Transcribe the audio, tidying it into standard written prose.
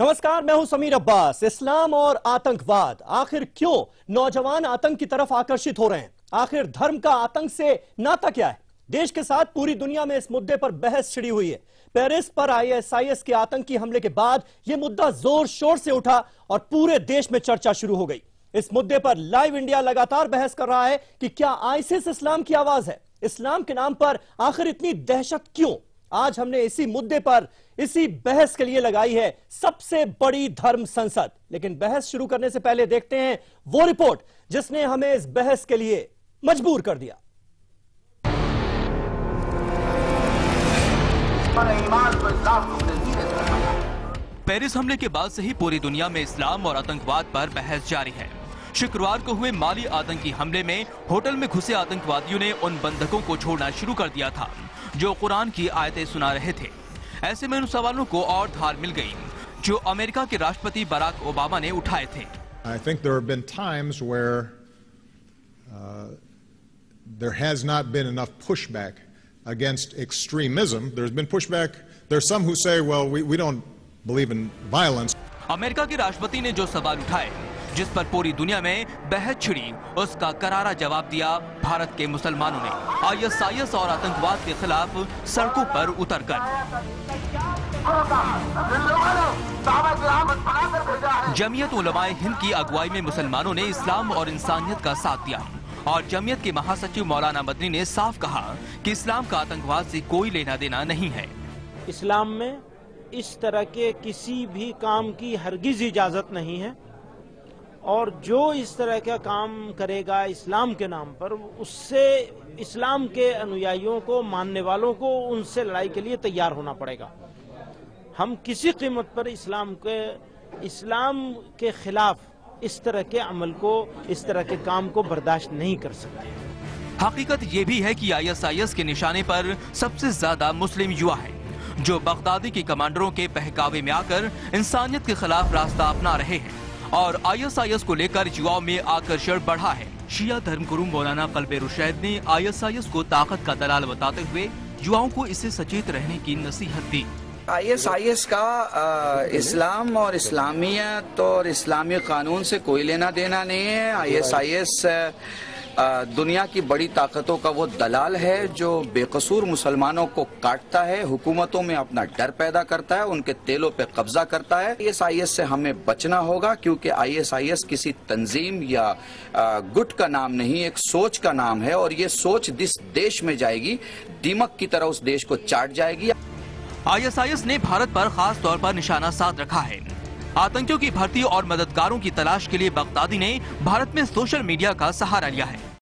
नमस्कार, मैं हूं समीर अब्बास। इस्लाम और आतंकवाद आखिर क्यों नौजवान आतंक की तरफ आकर्षित हो रहे हैं? आखिर धर्म का आतंक से नाता क्या है? देश के साथ पूरी दुनिया में इस मुद्दे पर बहस छिड़ी हुई है। पेरिस पर आईएसआईएस के आतंकी हमले के बाद यह मुद्दा जोर शोर से उठा और पूरे देश में चर्चा शुरू हो गई। इस मुद्दे पर लाइव इंडिया लगातार बहस कर रहा है कि क्या आईसिस इस्लाम की आवाज है? इस्लाम के नाम पर आखिर इतनी दहशत क्यों? आज हमने इसी मुद्दे पर इसी बहस के लिए लगाई है सबसे बड़ी धर्म संसद। लेकिन बहस शुरू करने से पहले देखते हैं वो रिपोर्ट जिसने हमें इस बहस के लिए मजबूर कर दिया। पेरिस हमले के बाद से ही पूरी दुनिया में इस्लाम और आतंकवाद पर बहस जारी है। शुक्रवार को हुए माली आतंकी हमले में होटल में घुसे आतंकवादियों ने उन बंधकों को छोड़ना शुरू कर दिया था जो कुरान की आयतें सुना रहे थे। ऐसे में उन सवालों को और धार मिल गई जो अमेरिका के राष्ट्रपति बराक ओबामा ने उठाए थे। I think there have been times where there has not been enough pushback against extremism. There's been pushback. There's some who say, well, we don't believe in violence. America के राष्ट्रपति ने जो सवाल उठाए, जिस पर पूरी दुनिया में बहस छिड़ी, उसका करारा जवाब दिया भारत के मुसलमानों ने आईएसआईएस और आतंकवाद के खिलाफ सड़कों पर उतरकर। जमीयत उलमाए हिंद की अगुवाई में मुसलमानों ने इस्लाम और इंसानियत का साथ दिया और जमीयत के महासचिव मौलाना मदनी ने साफ कहा कि इस्लाम का आतंकवाद से कोई लेना देना नहीं है। इस्लाम में इस तरह के किसी भी काम की हरगिज इजाजत नहीं है और जो इस तरह का काम करेगा इस्लाम के नाम पर, उससे इस्लाम के अनुयायियों को, मानने वालों को उनसे लड़ाई के लिए तैयार होना पड़ेगा। हम किसी कीमत पर इस्लाम के खिलाफ इस तरह के अमल को, इस तरह के काम को बर्दाश्त नहीं कर सकते। हकीकत ये भी है कि आईएसआईएस के निशाने पर सबसे ज्यादा मुस्लिम युवा है जो बगदादी के कमांडरों के बहकावे में आकर इंसानियत के खिलाफ रास्ता अपना रहे हैं और आईएसआईएस को लेकर युवाओं में आकर्षण बढ़ा है। शिया धर्मगुरु मौलाना कल्बे रुशैद ने आईएसआईएस को ताकत का दलाल बताते हुए युवाओं को इससे सचेत रहने की नसीहत दी। आईएसआईएस का इस्लाम और इस्लामियत और इस्लामी कानून से कोई लेना देना नहीं है। आईएसआईएस दुनिया की बड़ी ताकतों का वो दलाल है जो बेकसूर मुसलमानों को काटता है, हुकूमतों में अपना डर पैदा करता है, उनके तेलों पे कब्जा करता है। आईएसआईएस से हमें बचना होगा क्योंकि आईएसआईएस किसी तंजीम या गुट का नाम नहीं, एक सोच का नाम है और ये सोच जिस देश में जाएगी दीमक की तरह उस देश को चाट जाएगी। आईएसआईएस ने भारत पर खास तौर पर निशाना साध रखा है। आतंकियों की भर्ती और मददगारों की तलाश के लिए बगदादी ने भारत में सोशल मीडिया का सहारा लिया है।